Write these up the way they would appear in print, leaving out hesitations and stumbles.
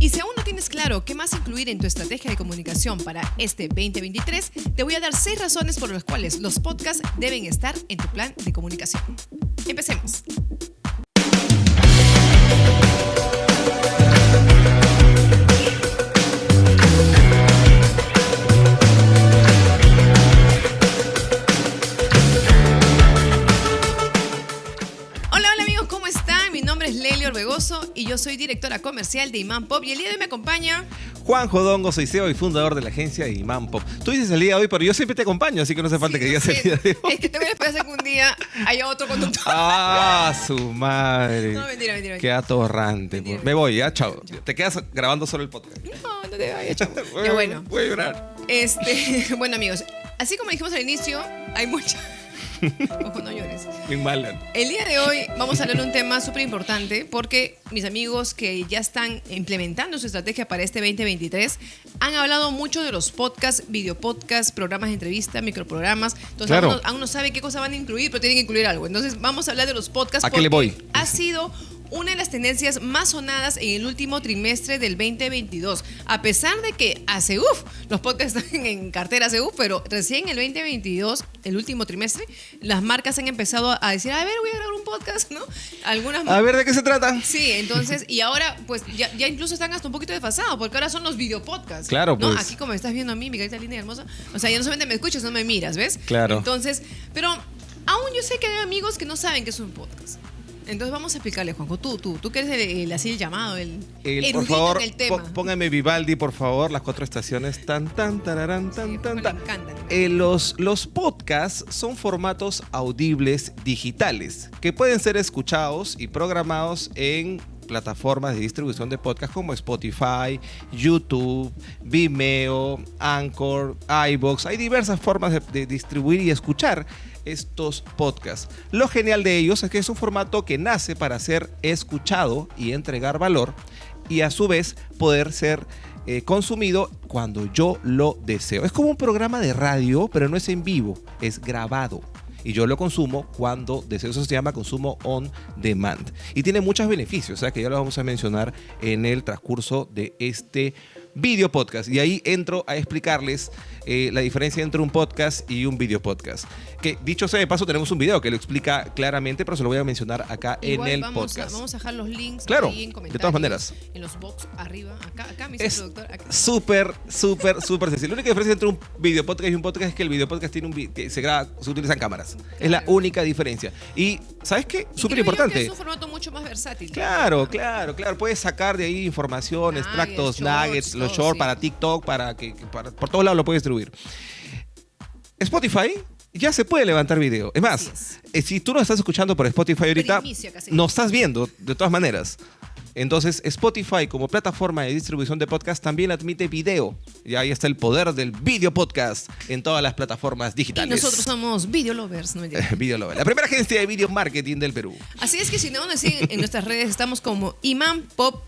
Y si aún no tienes claro qué más incluir en tu estrategia de comunicación para este 2023, te voy a dar 6 razones por las cuales los podcasts deben estar en tu plan de comunicación. Empecemos. Orbegoso y yo soy directora comercial de Imán Pop y el día de hoy me acompaña Juanjo Dongo, soy CEO y fundador de la agencia Imán Pop. Tú dices el día de hoy, pero yo siempre te acompaño, así que no hace falta que digas el día de hoy. Es que te voy a esperar que un día haya otro conductor. Ah, su madre. No, mentira. Qué atorrante. Me voy, ya, chao. Te quedas grabando solo el podcast. No te vayas, chao. Ya bueno. Voy a llorar. Bueno, amigos, así como dijimos al inicio, hay mucha... Ojo, no llores. Bien mala. El día de hoy vamos a hablar de un tema súper importante porque mis amigos que ya están implementando su estrategia para este 2023 han hablado mucho de los podcasts, videopodcasts, programas de entrevista, microprogramas. Entonces claro. aún no sabe qué cosa van a incluir, pero tienen que incluir algo. Entonces vamos a hablar de los podcasts. ¿A qué le voy? Ha sido una de las tendencias más sonadas en el último trimestre del 2022. A pesar de que hace los podcasts están en cartera hace pero recién en el 2022, el último trimestre, las marcas han empezado a decir, a ver, voy a grabar un podcast, ¿no? Algunas a ver, ¿de qué se trata? Sí, entonces, y ahora, pues, ya incluso están hasta un poquito desfasados, porque ahora son los videopodcasts. Claro, ¿no? pues. Aquí como me estás viendo a mí, mi carita linda y hermosa, o sea, ya no solamente me escuchas, no me miras, ¿ves? Claro. Entonces, pero aún yo sé que hay amigos que no saben que es un podcast. Entonces vamos a explicarle, Juanjo, tú que eres así el llamado, el erudito por favor, en el tema. Póngame Vivaldi, por favor, las 4 estaciones. Tan, tararán, tan, Sí, tan, me tan. encantan. Los podcasts son formatos audibles digitales que pueden ser escuchados y programados en plataformas de distribución de podcast como Spotify, YouTube, Vimeo, Anchor, iVoox. Hay diversas formas de distribuir y escuchar estos podcasts. Lo genial de ellos es que es un formato que nace para ser escuchado y entregar valor y a su vez poder ser consumido cuando yo lo deseo. Es como un programa de radio, pero no es en vivo, es grabado. Y yo lo consumo cuando deseo. Eso se llama consumo on demand. Y tiene muchos beneficios, o sea que ya lo vamos a mencionar en el transcurso de este video podcast. Y ahí entro a explicarles la diferencia entre un podcast y un video podcast. Que dicho sea de paso, tenemos un video que lo explica claramente, pero se lo voy a mencionar acá igual en el podcast. Vamos a dejar los links claro, ahí en comentarios. De todas maneras. En los box arriba. Acá mi es productor. Acá. súper sencillo. La única diferencia entre un video podcast y un podcast es que el video podcast tiene que se graba, se utilizan cámaras. Claro. Es la única diferencia. Y ¿sabes qué? Súper importante. Es un formato mucho más versátil. Claro. Puedes sacar de ahí información, extractos, nuggets, los shorts, sí. Para TikTok, por todos lados lo puedes distribuir. Spotify ya se puede levantar video. Es más, si tú no estás escuchando por Spotify ahorita, no estás viendo de todas maneras. Entonces, Spotify como plataforma de distribución de podcast también admite video. Y ahí está el poder del video podcast en todas las plataformas digitales. Y nosotros somos Video Lovers, ¿no? Video Lovers, la primera agencia de video marketing del Perú. Así es que si no nos siguen en nuestras redes, estamos como Imán Pop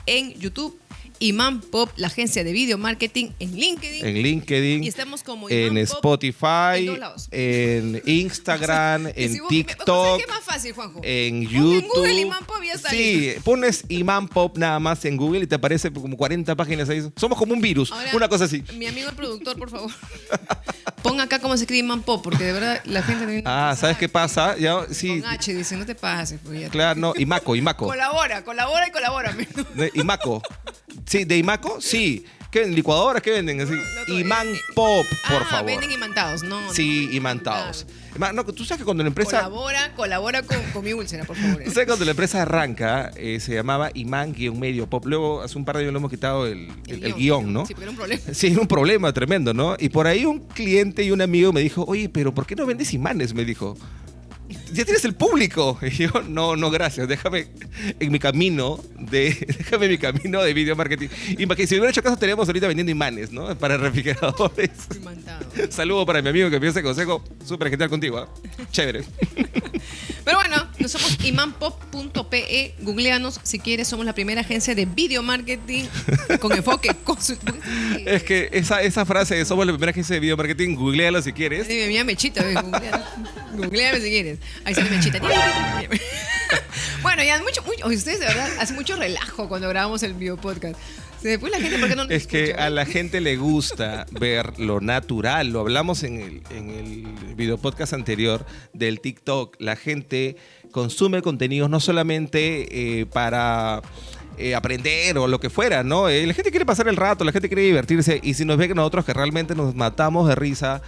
en YouTube, Imán Pop, la agencia de video marketing en LinkedIn. Y estamos como Imán en Pop, Spotify, en Instagram, en TikTok. ¿Qué es más fácil, Juanjo? En YouTube. En Google Imán Pop ya está. Sí, pones Imán Pop nada más en Google y te aparece como 40 páginas ahí. Somos como un virus, ahora, una cosa así. Mi amigo el productor, por favor, pon acá cómo se escribe Imán Pop, porque de verdad la gente no ¿sabes qué pasa? Ya, sí. Con H dice, no te pases. Pues claro, no, Imaco. Colabora y colabórame. Imaco. Sí, de Imaco, sí. ¿Qué venden? ¿Licuadoras? ¿Qué venden? Así. Imán Pop, por favor. Venden imantados, ¿no? Sí, imantados. No, tú sabes que cuando la empresa... Colabora con mi úlcera, por favor. Tú sabes que cuando la empresa arranca, se llamaba Imán-Medio Pop. Luego, hace un par de años le hemos quitado el guión, ¿no? Sí, pero era un problema. Sí, era un problema tremendo, ¿no? Y por ahí un cliente y un amigo me dijo, oye, pero ¿por qué no vendes imanes? Me dijo. Ya tienes el público. Y yo, no, gracias. Déjame mi camino de video marketing. Y para que si hubiera hecho caso, estaríamos ahorita vendiendo imanes, ¿no? Para refrigeradores. Saludo para mi amigo que me dio ese consejo. Súper genial contigo, ¿eh? Chévere. Pero bueno, nos somos imanpop.pe. Googleanos si quieres. Somos la primera agencia de video marketing con enfoque. Es que esa frase de somos la primera agencia de video marketing, googlealo si quieres. Mira, Mechita, googleame si quieres. Ahí sale Mechita. Bueno, ya oye, ustedes de verdad hacen mucho relajo cuando grabamos el video podcast. Después la gente, ¿por qué no nos Es que escucha? a la gente le gusta ver lo natural. Lo hablamos en el video podcast anterior del TikTok. La gente consume contenidos no solamente para aprender o lo que fuera, ¿no? La gente quiere pasar el rato, la gente quiere divertirse. Y si nos ve que nosotros que realmente nos matamos de risa,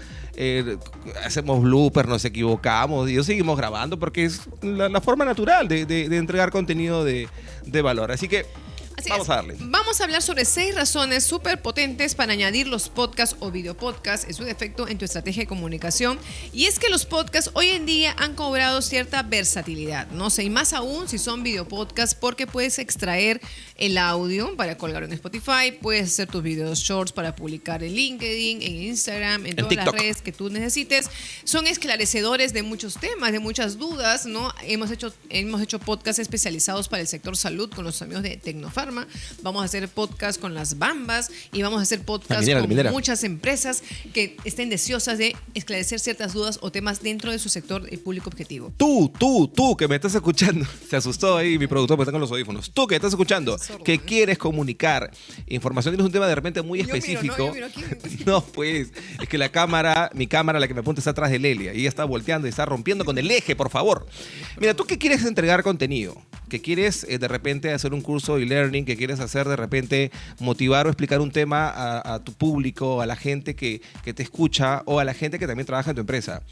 hacemos bloopers, nos equivocamos y seguimos grabando porque es la forma natural de entregar contenido de valor. Así que Así vamos es. a darle. Vamos a hablar sobre 6 razones súper potentes para añadir los podcasts o videopodcasts en su defecto en tu estrategia de comunicación. Y es que los podcasts hoy en día han cobrado cierta versatilidad, no sé, y más aún si son videopodcasts, porque puedes extraer el audio para colgarlo en Spotify, puedes hacer tus videos shorts para publicar en LinkedIn, en Instagram, en todas TikTok. las redes que tú necesites. Son esclarecedores de muchos temas, de muchas dudas, ¿no? Hemos hecho podcasts especializados para el sector salud con los amigos de Tecnofarma. Vamos a hacer podcast con las Bambas y vamos a hacer podcast La con minera. muchas empresas que estén deseosas de esclarecer ciertas dudas o temas dentro de su sector público objetivo. Tú que me estás escuchando, se asustó ahí mi productor porque está con los audífonos. Tú que estás escuchando, Sordo, que ¿eh? quieres comunicar información, tienes un tema de repente muy Yo miro, específico. ¿no? Yo miro aquí. No, pues, es que mi cámara, la que me apunta, está atrás de Lelia y ella está volteando y está rompiendo con el eje, por favor. Mira, tú que quieres entregar contenido, que quieres de repente hacer un curso de e-learning, que quieres hacer de repente motivar o explicar un tema a tu público, a la gente que te escucha o a la gente que también trabaja en tu empresa.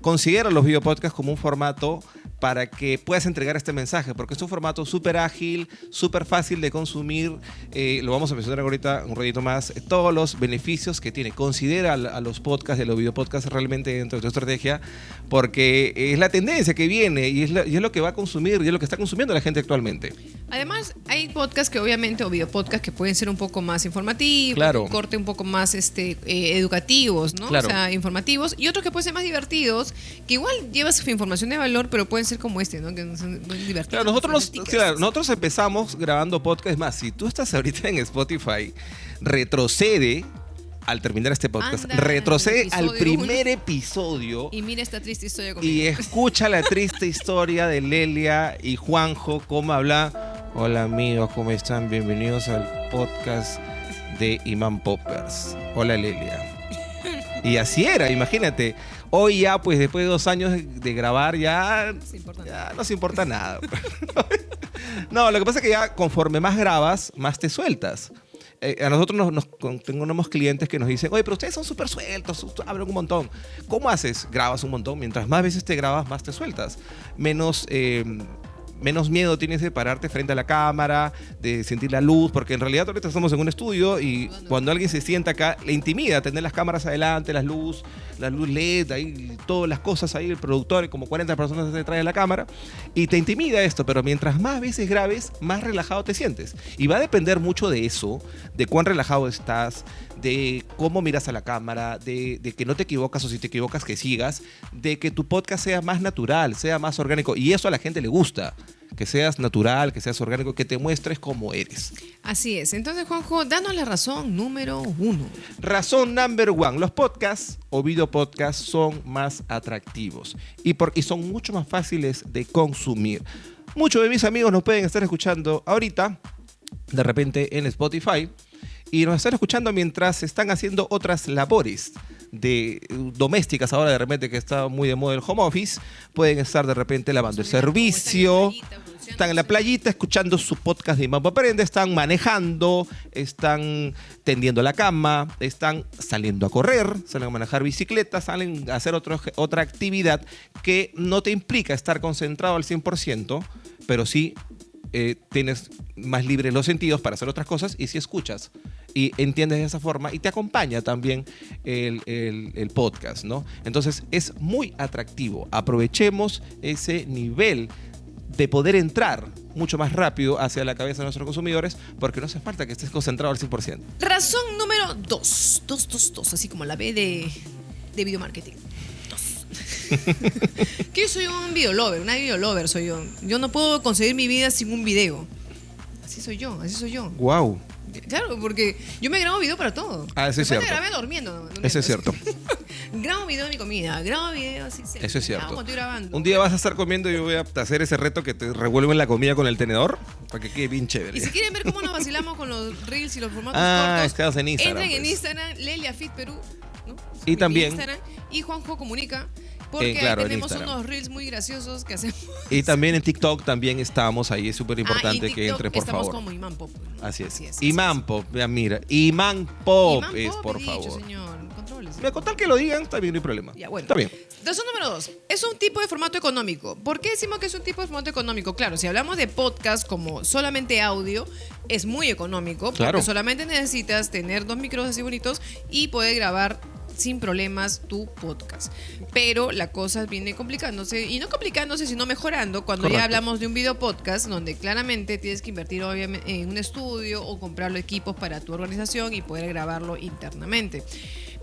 Considera los videopodcasts como un formato para que puedas entregar este mensaje, porque es un formato súper ágil, súper fácil de consumir. Lo vamos a mencionar ahorita un ratito más, todos los beneficios que tiene. Considera a los podcasts y a los videopodcasts realmente dentro de tu estrategia, porque es la tendencia que viene y es lo que va a consumir y es lo que está consumiendo la gente actualmente. Además, hay podcasts que obviamente, o videopodcasts que pueden ser un poco más informativos, Claro. un corte un poco más educativos, ¿no? Claro. O sea, informativos. Y otros que pueden ser más divertidos, que igual llevas su información de valor, pero pueden ser como este, ¿no? Que son muy divertidos. Claro, nosotros empezamos grabando podcast. Es más, si tú estás ahorita en Spotify, retrocede al terminar este podcast, Anda, retrocede el al episodio primer uno. episodio Y mira esta triste historia conmigo. y escucha la triste historia de Lelia y Juanjo, cómo habla. Hola amigos, ¿cómo están? Bienvenidos al podcast de Imán Poppers. Hola Lelia. Y así era, imagínate. Hoy ya, pues después de 2 años de grabar, ya No se importa ya no se importa nada. No, lo que pasa es que ya conforme más grabas, más te sueltas. A nosotros tenemos clientes que nos dicen, oye, pero ustedes son súper sueltos, hablan un montón. ¿Cómo haces? Grabas un montón. Mientras más veces te grabas, más te sueltas. Menos miedo tienes de pararte frente a la cámara, de sentir la luz, porque en realidad ahorita estamos en un estudio y cuando alguien se sienta acá, le intimida tener las cámaras adelante, la luz LED, ahí, todas las cosas ahí, el productor y como 40 personas detrás de la cámara, y te intimida esto, pero mientras más veces grabes, más relajado te sientes. Y va a depender mucho de eso, de cuán relajado estás, de cómo miras a la cámara, de que no te equivocas o si te equivocas que sigas, de que tu podcast sea más natural, sea más orgánico. Y eso a la gente le gusta, que seas natural, que seas orgánico, que te muestres como eres. Así es. Entonces, Juanjo, danos la razón número 1. Razón number 1, los podcasts o videopodcasts son más atractivos y son mucho más fáciles de consumir. Muchos de mis amigos nos pueden estar escuchando ahorita, de repente en Spotify, y nos están escuchando mientras están haciendo otras labores domésticas. Ahora de repente que está muy de moda el home office, pueden estar de repente lavando el servicio, están en la playita escuchando su podcast de Imán Aprende, están manejando, están tendiendo la cama, están saliendo a correr, salen a manejar bicicleta, salen a hacer otra actividad que no te implica estar concentrado al 100%, pero sí tienes más libres los sentidos para hacer otras cosas y si escuchas y entiendes de esa forma y te acompaña también el podcast, ¿no? Entonces es muy atractivo. Aprovechemos ese nivel de poder entrar mucho más rápido hacia la cabeza de nuestros consumidores porque no hace falta que estés concentrado al 100%. Razón número 2. 2, así como la B de video marketing. Que yo soy un videolover, una videolover soy yo. Yo no puedo concebir mi vida sin un video. Así soy yo. Wow. Claro, porque yo me grabo video para todo. Ah, eso es Después cierto. me grabé durmiendo. Eso es cierto. grabo video de mi comida, grabo video así. Eso es cierto. Estoy grabando. Un día vas a estar comiendo y yo voy a hacer ese reto que te revuelven la comida con el tenedor para que quede bien chévere. Y si quieren ver cómo nos vacilamos con los reels y los formatos cortos, estás en Instagram. entren en pues. Instagram, Lelia Fit Perú, ¿no? Y también Instagram, y Juanjo Comunica, porque claro, ahí en tenemos Instagram. unos reels muy graciosos que hacemos. Y también en TikTok también estamos ahí, es súper importante y que TikTok entren, por estamos favor. como Imán Pop. ¿no? Así es. así Imán Pop, mira, Imán Pop Imán es, Pop, por he dicho, favor. señor, controles. Con tal que lo digan, está bien, no hay problema. Ya, bueno. Está bien. Razón número 2. Es un tipo de formato económico. ¿Por qué decimos que es un tipo de formato económico? Claro, si hablamos de podcast como solamente audio, es muy económico. Claro. Porque solamente necesitas tener 2 micros así bonitos y poder grabar sin problemas tu podcast. Pero la cosa viene complicándose, y no complicándose, sino mejorando cuando Correcto. ya hablamos de un video podcast donde claramente tienes que invertir obviamente en un estudio o comprar los equipos para tu organización y poder grabarlo internamente.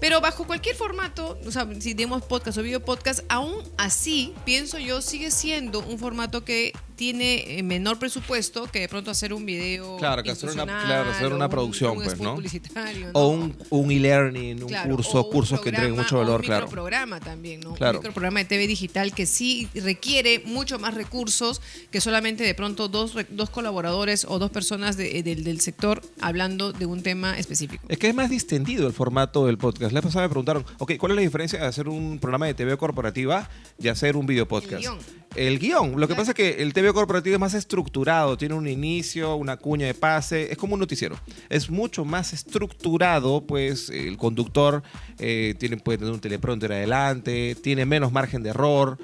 Pero bajo cualquier formato, o sea, si tenemos podcast o video podcast, aún así, pienso yo, sigue siendo un formato que tiene menor presupuesto que de pronto hacer un video. Claro, que hacer una- institucional claro, hacer una o producción, un pues, spot ¿no? publicitario, O ¿no? un e-learning, un Claro, curso, o un cursos que entreguen programa, mucho valor, o un claro. microprograma también, ¿no? Claro. Un microprograma de TV digital que sí requiere mucho más recursos que solamente de pronto dos colaboradores o 2 personas del sector hablando de un tema específico. Es que es más distendido el formato del podcast. La pasada me preguntaron, ok, ¿cuál es la diferencia de hacer un programa de TV corporativa y hacer un video podcast? guión. El guión. Lo que Claro. pasa es que el TV corporativo es más estructurado, tiene un inicio, una cuña de pase, es como un noticiero. Es mucho más estructurado, pues el conductor puede tener un teleprompter adelante, tiene menos margen de error,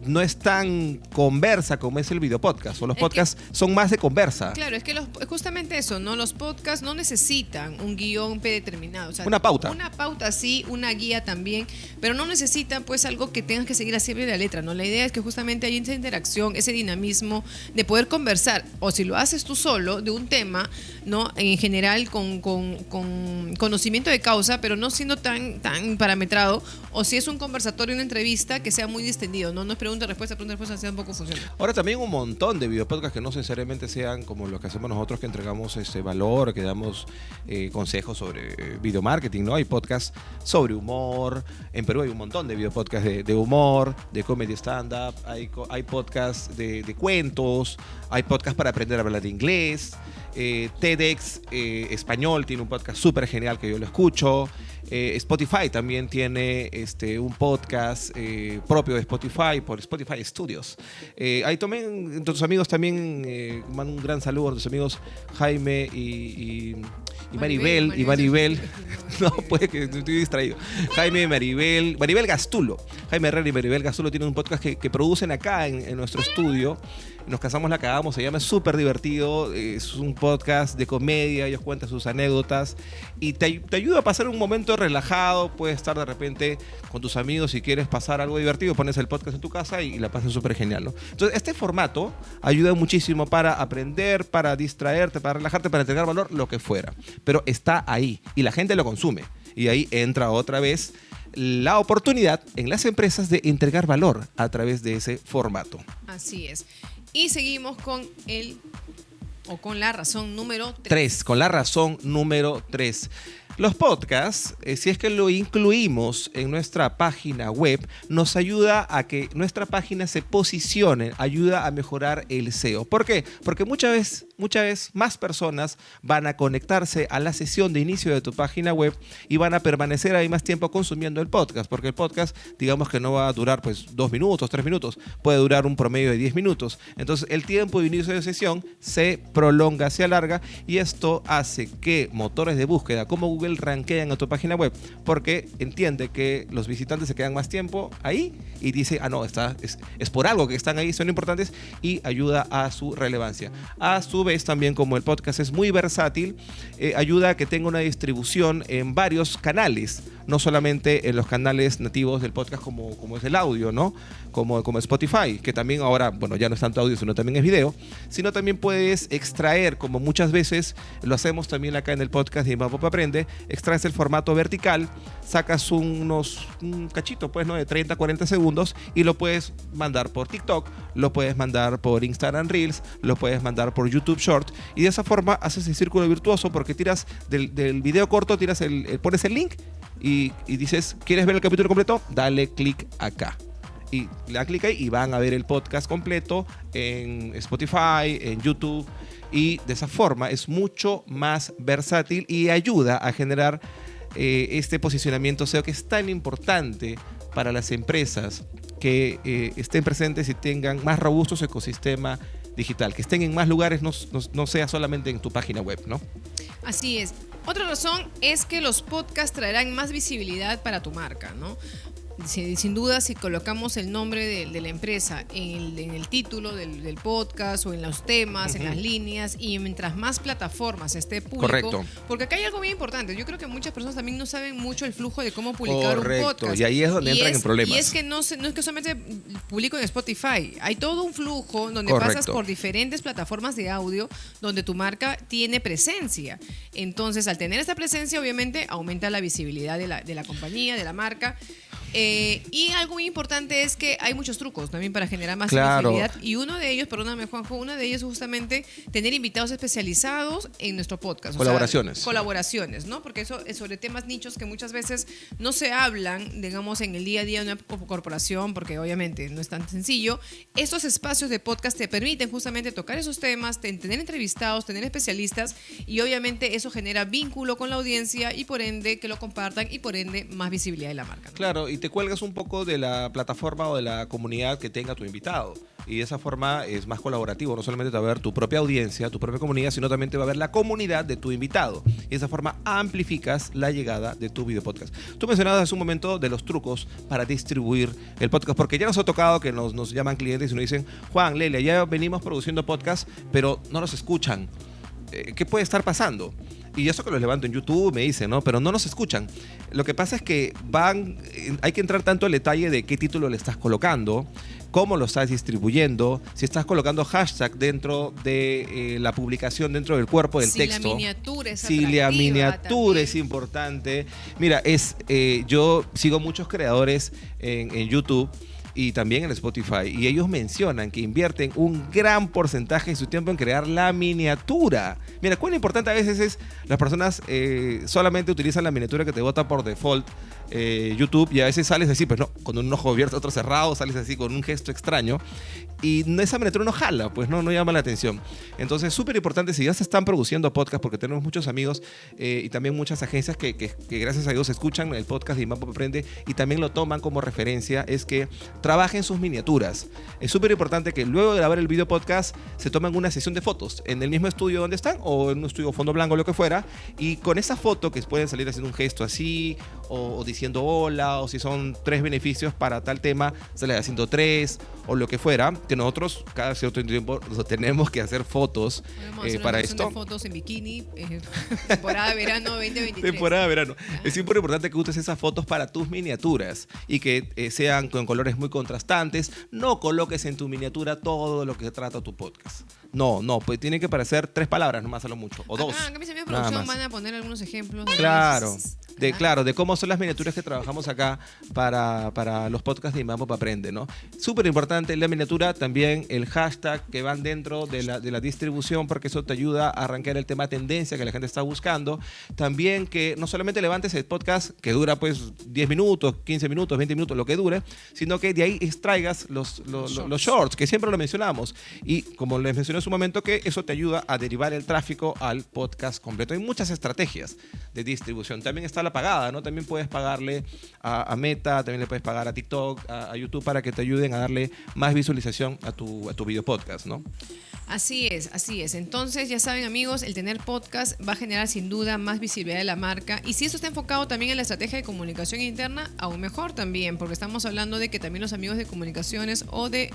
no es tan conversa como es el video podcast, o los Es podcasts son más de conversa. Claro, es que justamente eso, ¿no? Los podcasts no necesitan un guión predeterminado. O sea, Una pauta. Una pauta sí, una guía también, pero no necesitan pues algo que tengas que seguir a siempre la letra, ¿no? La idea es que justamente hay esa interacción, ese dinamismo de poder conversar, o si lo haces tú solo, de un tema, ¿no? En general con conocimiento de causa, pero no siendo tan parametrado, o si es un conversatorio, una entrevista, que sea muy distendido, ¿no? No es pregunta-respuesta, así tampoco funciona. Ahora también un montón de videopodcasts que no necesariamente sean como lo que hacemos nosotros, que entregamos valor, que damos consejos sobre video marketing, ¿no? Hay podcasts sobre humor. En Perú hay un montón de videopodcasts de humor, de comedy stand-up, hay podcasts de cuentos, hay podcasts para aprender a hablar inglés. TEDx Español tiene un podcast súper genial que yo lo escucho. Spotify también tiene un podcast propio de Spotify por Spotify Studios. Ahí también, tus amigos también, mando un gran saludo a tus amigos Jaime y Maribel. No, puede que estoy distraído. Jaime y Maribel Gastulo. Jaime Herrera y Maribel Gastulo tienen un podcast que producen acá en nuestro estudio. Nos casamos, la cagamos, se llama, es súper divertido, es un podcast de comedia, ellos cuentan sus anécdotas y te ayuda a pasar un momento relajado, puedes estar de repente con tus amigos si quieres pasar algo divertido, pones el podcast en tu casa y la pasas súper genial, ¿no? Entonces, este formato ayuda muchísimo para aprender, para distraerte, para relajarte, para entregar valor, lo que fuera, pero está ahí y la gente lo consume y ahí entra otra vez la oportunidad en las empresas de entregar valor a través de ese formato. Así es. Y seguimos con la razón número 3. Con la razón número 3. Los podcasts, si es que lo incluimos en nuestra página web, nos ayuda a que nuestra página se posicione, ayuda a mejorar el SEO. ¿Por qué? Porque muchas veces más personas van a conectarse a la sesión de inicio de tu página web y van a permanecer ahí más tiempo consumiendo el podcast, porque el podcast, digamos que no va a durar pues 2 minutos, 3 minutos, puede durar un promedio de 10 minutos. Entonces el tiempo de inicio de sesión se prolonga, se alarga y esto hace que motores de búsqueda como Google rankean a tu página web porque entiende que los visitantes se quedan más tiempo ahí y dice, no, es por algo que están ahí, son importantes y ayuda a su relevancia. A su vez también, como el podcast es muy versátil, ayuda a que tenga una distribución en varios canales, no solamente en los canales nativos del podcast como es el audio, ¿no? Como Spotify, que también ahora, bueno, ya no es tanto audio, sino también es video, sino también puedes extraer, como muchas veces lo hacemos también acá en el podcast de Imán Pop Aprende, extraes el formato vertical, sacas un cachito, pues, ¿no? De 30, 40 segundos y lo puedes mandar por TikTok, lo puedes mandar por Instagram Reels, lo puedes mandar por YouTube Short y de esa forma haces el círculo virtuoso porque tiras del video corto, pones el link y dices, ¿quieres ver el capítulo completo? Dale clic acá. Y le da clic ahí y van a ver el podcast completo en Spotify, en YouTube. Y de esa forma es mucho más versátil y ayuda a generar este posicionamiento SEO que es tan importante para las empresas que estén presentes y tengan más robusto su ecosistema digital, que estén en más lugares, no sea solamente en tu página web, ¿no? Así es. Otra razón es que los podcasts traerán más visibilidad para tu marca, ¿no? Sin duda, si colocamos el nombre de la empresa en el título del podcast o en los temas, en las líneas, y mientras más plataformas esté público. Correcto. Porque acá hay algo bien importante. Yo creo que muchas personas también no saben mucho el flujo de cómo publicar un podcast. Y ahí es donde entran en problemas. Y es que no es que solamente publico en Spotify. Hay todo un flujo donde Correcto. pasas por diferentes plataformas de audio donde tu marca tiene presencia. Entonces, al tener esta presencia, obviamente, aumenta la visibilidad de la compañía, de la marca. Y algo muy importante es que hay muchos trucos también para generar más visibilidad. Y uno de ellos, perdóname Juanjo, uno de ellos es justamente tener invitados especializados en nuestro podcast. Colaboraciones. O sea, colaboraciones, ¿no? Porque eso es sobre temas nichos que muchas veces no se hablan, digamos, en el día a día de una corporación, porque obviamente no es tan sencillo. Estos espacios de podcast te permiten justamente tocar esos temas, tener entrevistados, tener especialistas, y obviamente eso genera vínculo con la audiencia y por ende que lo compartan y por ende más visibilidad de la marca, ¿no? Claro, y te cuelgas un poco de la plataforma o de la comunidad que tenga tu invitado. Y de esa forma es más colaborativo. No solamente te va a ver tu propia audiencia, tu propia comunidad, sino también te va a ver la comunidad de tu invitado. Y de esa forma amplificas la llegada de tu video podcast. Tú mencionabas hace un momento de los trucos para distribuir el podcast, porque ya nos ha tocado que nos llaman clientes y nos dicen, Juan, Lelia, ya venimos produciendo podcast, pero no nos escuchan. ¿Qué puede estar pasando? Y eso que los levanto en YouTube me dicen, ¿no? Pero no nos escuchan. Lo que pasa es que hay que entrar tanto al detalle de qué título le estás colocando, cómo lo estás distribuyendo, si estás colocando hashtag dentro de la publicación, dentro del cuerpo del texto. Si la miniatura es Si la miniatura también es importante. Mira, yo sigo muchos creadores en YouTube y también en Spotify, y ellos mencionan que invierten un gran porcentaje de su tiempo en crear la miniatura. Mira, cuán importante a veces es, las personas solamente utilizan la miniatura que te bota por default YouTube, y a veces sales así, pues no, con un ojo abierto, otro cerrado, sales así con un gesto extraño, y esa miniatura no jala, pues no llama la atención. Entonces, súper importante, si ya se están produciendo podcast, porque tenemos muchos amigos y también muchas agencias que gracias a Dios escuchan el podcast de INVAPO Aprende y también lo toman como referencia, es que trabajen sus miniaturas. Es súper importante que luego de grabar el video podcast se tomen una sesión de fotos en el mismo estudio donde están o en un estudio fondo blanco, lo que fuera, y con esa foto que pueden salir haciendo un gesto así o diciendo hola, o si son 3 beneficios para tal tema, salen haciendo 3 o lo que fuera, que nosotros cada cierto tiempo tenemos que hacer fotos para esto. Fotos en bikini, temporada de verano 2023. Temporada de verano. Es súper importante que uses esas fotos para tus miniaturas y que sean con colores muy contrastantes. No coloques en tu miniatura todo lo que trata tu podcast. No, pues tiene que parecer 3 palabras nomás a lo mucho, o 2. Acá mis amigos de producción van a poner algunos ejemplos. Claro. De cómo son las miniaturas que trabajamos acá para los podcasts de INVAPO Aprende, ¿no? Súper importante la miniatura, también el hashtag que van dentro de la distribución, porque eso te ayuda a arrancar el tema tendencia que la gente está buscando. También que no solamente levantes el podcast que dura pues 10 minutos, 15 minutos, 20 minutos, lo que dure, sino que de ahí extraigas los shorts, que siempre lo mencionamos. Y como les mencioné hace un momento, que eso te ayuda a derivar el tráfico al podcast completo. Hay muchas estrategias de distribución. También está la pagada, ¿no? También puedes pagarle a Meta, también le puedes pagar a TikTok, a YouTube, para que te ayuden a darle más visualización a tu video podcast, ¿no? Así es. Entonces, ya saben, amigos, el tener podcast va a generar sin duda más visibilidad de la marca. Y si esto está enfocado también en la estrategia de comunicación interna, aún mejor también, porque estamos hablando de que también los amigos de comunicaciones o de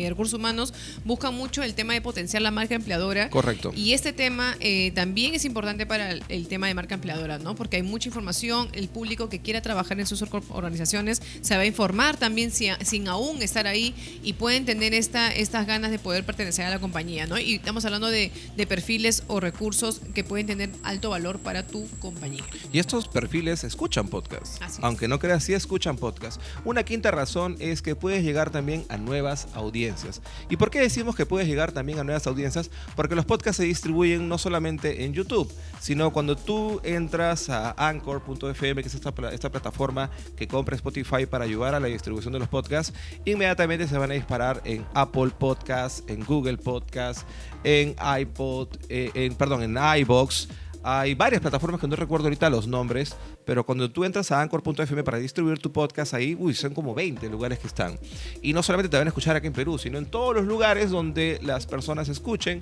recursos humanos buscan mucho el tema de potenciar la marca empleadora. Correcto. Y este tema también es importante para el tema de marca empleadora, ¿no? Porque hay mucha información, el público que quiera trabajar en sus organizaciones se va a informar también sin aún estar ahí, y pueden tener estas ganas de poder pertenecer a la compañía, ¿no? Y estamos hablando de perfiles o recursos que pueden tener alto valor para tu compañía. Y estos perfiles escuchan podcast. Aunque no creas, sí escuchan podcast. Una quinta razón es que puedes llegar también a nuevas audiencias. ¿Y por qué decimos que puedes llegar también a nuevas audiencias? Porque los podcasts se distribuyen no solamente en YouTube, sino cuando tú entras a Anchor.fm, que es esta plataforma que compra Spotify para ayudar a la distribución de los podcasts, inmediatamente se van a disparar en Apple Podcasts, en Google Podcasts, en en iVoox. Hay varias plataformas que no recuerdo ahorita los nombres, pero cuando tú entras a Anchor.fm para distribuir tu podcast ahí, son como 20 lugares que están. Y no solamente te van a escuchar aquí en Perú, sino en todos los lugares donde las personas escuchen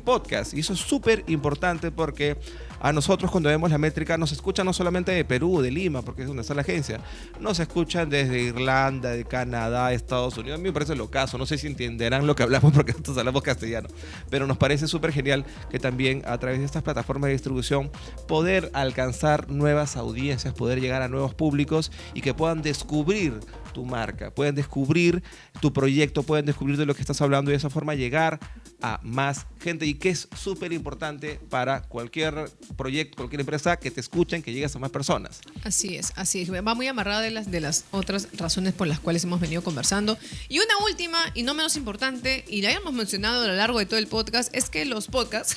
podcast. Y eso es súper importante porque a nosotros, cuando vemos la métrica, nos escuchan no solamente de Perú, de Lima, porque es donde está la agencia, nos escuchan desde Irlanda, de Canadá, Estados Unidos. A mí me parece locazo, no sé si entenderán lo que hablamos porque nosotros hablamos castellano, pero nos parece súper genial que también a través de estas plataformas de distribución poder alcanzar nuevas audiencias, poder llegar a nuevos públicos y que puedan descubrir tu marca, pueden descubrir tu proyecto, pueden descubrir de lo que estás hablando y de esa forma llegar a más gente, y que es súper importante para cualquier proyecto, cualquier empresa, que te escuchen, que llegues a más personas. Así es. Va muy amarrada de las otras razones por las cuales hemos venido conversando. Y una última, y no menos importante, y la habíamos mencionado a lo largo de todo el podcast, es que los podcasts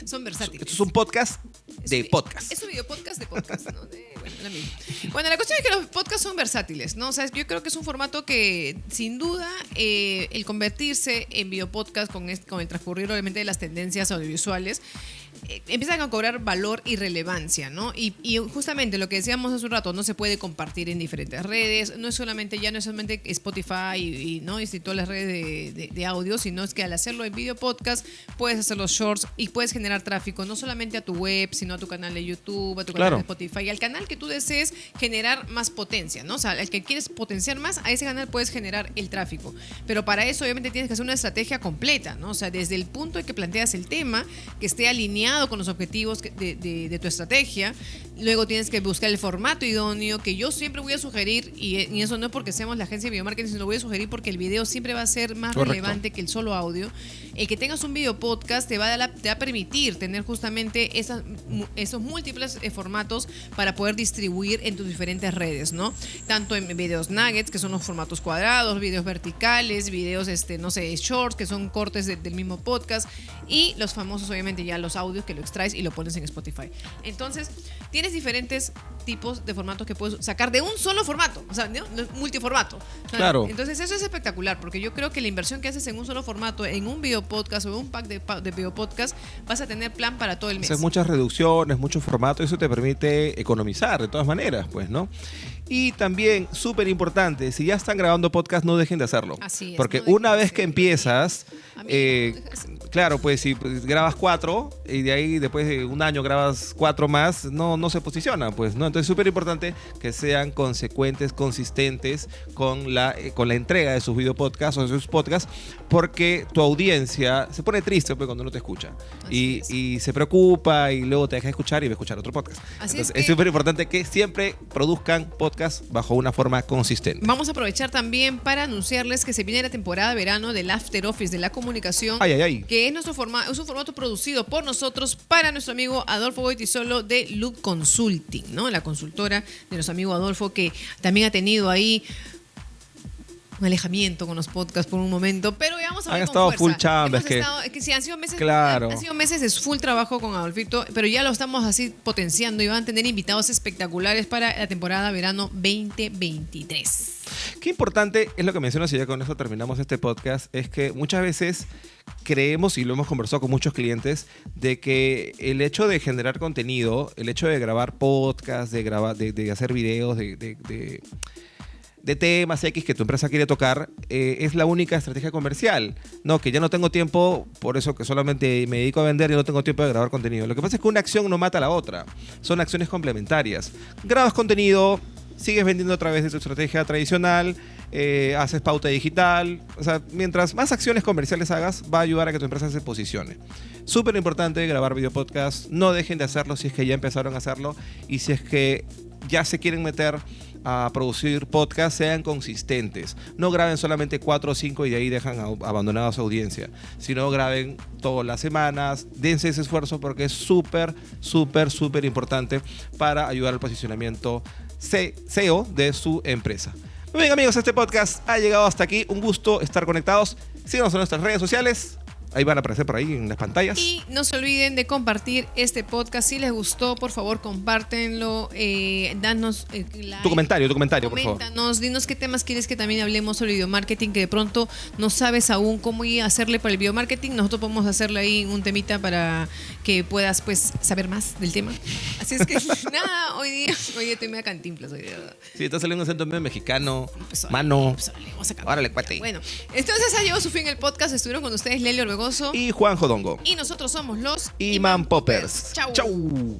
son versátiles. Esto es un podcast de podcast. Es un video podcast de podcast, ¿no? Bueno, la cuestión es que los podcasts son versátiles, ¿no? O sea, yo creo que es un formato que, sin duda, el convertirse en video podcast con el transcurrir, obviamente, de las tendencias audiovisuales, empiezan a cobrar valor y relevancia, ¿no? Y justamente lo que decíamos hace un rato, no se puede compartir en diferentes redes, ya no es solamente Spotify y todas las redes de audio, sino es que al hacerlo en video podcast puedes hacer los shorts y puedes generar tráfico no solamente a tu web, sino a tu canal de YouTube, a tu canal de Spotify, y al canal que tú desees generar más potencia, ¿no? O sea, el que quieres potenciar más, a ese canal puedes generar el tráfico. Pero para eso obviamente tienes que hacer una estrategia completa, ¿no? O sea, desde el punto en que planteas el tema, que esté alineado con los objetivos de tu estrategia. Luego tienes que buscar el formato idóneo, que yo siempre voy a sugerir, y eso no es porque seamos la agencia de video marketing, sino lo voy a sugerir porque el video siempre va a ser más relevante que el solo audio. El que tengas un video podcast te va a permitir tener justamente esos múltiples formatos para poder distribuir en tus diferentes redes, ¿no? Tanto en videos nuggets, que son los formatos cuadrados, videos verticales, videos, shorts, que son cortes del mismo podcast, y los famosos, obviamente, ya los audios que lo extraes y lo pones en Spotify. Entonces, tienes diferentes tipos de formatos que puedes sacar de un solo formato, o sea, ¿no? Multiformato. Claro. Entonces, eso es espectacular, porque yo creo que la inversión que haces en un solo formato, en un video podcast o en un pack de video podcast, vas a tener plan para todo el mes. Haces muchas reducciones, muchos formatos, eso te permite economizar de todas maneras, pues, ¿no? Y también, súper importante, si ya están grabando podcast, no dejen de hacerlo. Así es. Porque una vez que empiezas, claro, pues si grabas 4 y de ahí después de un año grabas 4 más, no se posiciona, pues, ¿no? Entonces, súper importante que sean consecuentes, consistentes con la entrega de sus video podcasts o de sus podcasts, porque tu audiencia se pone triste, pues, cuando no te escucha. Y se preocupa y luego te deja de escuchar y va a escuchar otro podcast. Entonces, es súper importante que siempre produzcan podcast bajo una forma consistente. Vamos a aprovechar también para anunciarles que se viene la temporada de verano del After Office de la comunicación, que es es un formato producido por nosotros para nuestro amigo Adolfo Goitisolo de Loop Consulting, ¿no? La consultora de nuestro amigo Adolfo, que también ha tenido ahí un alejamiento con los podcasts por un momento, pero ya vamos a ver. Han estado full chamba. Han sido meses, claro. Han sido meses de full trabajo con Adolfito, pero ya lo estamos así potenciando y van a tener invitados espectaculares para la temporada verano 2023. Qué importante es lo que mencionas, y ya con eso terminamos este podcast, es que muchas veces creemos, y lo hemos conversado con muchos clientes, de que el hecho de generar contenido, el hecho de grabar podcasts, de hacer videos, de temas X que tu empresa quiere tocar, es la única estrategia comercial. No, que ya no tengo tiempo, por eso que solamente me dedico a vender y no tengo tiempo de grabar contenido. Lo que pasa es que una acción no mata a la otra. Son acciones complementarias. Grabas contenido, sigues vendiendo a través de tu estrategia tradicional, haces pauta digital. O sea, mientras más acciones comerciales hagas, va a ayudar a que tu empresa se posicione. Súper importante grabar video podcast. No dejen de hacerlo si es que ya empezaron a hacerlo, y si es que ya se quieren meter a producir podcast, sean consistentes. No graben solamente 4 o 5 y de ahí dejan abandonada a su audiencia, sino graben todas las semanas, dense ese esfuerzo, porque es súper importante para ayudar al posicionamiento SEO de su empresa. Muy bien, amigos, este podcast ha llegado hasta aquí. Un gusto estar conectados. Síganos en nuestras redes sociales. Ahí van a aparecer por ahí en las pantallas. Y no se olviden de compartir este podcast. Si les gustó, por favor, compártenlo. Danos like. Tu comentario, por favor. Coméntanos, dinos qué temas quieres que también hablemos sobre biomarketing, que de pronto no sabes aún cómo ir a hacerle para el biomarketing. Nosotros podemos hacerle ahí un temita para que puedas pues saber más del tema. Así es que nada, hoy día estoy media cantinflas hoy día, ¿verdad? Sí, está saliendo un acento medio mexicano. Pues, mano. Pues, vamos a cambiar. Órale, cuate. Bueno, entonces ha llegado su fin el podcast. Estuvieron con ustedes Lelio Orbegoso Y Juan Jodongo. y nosotros somos los Imán Poppers. Chau. Chau.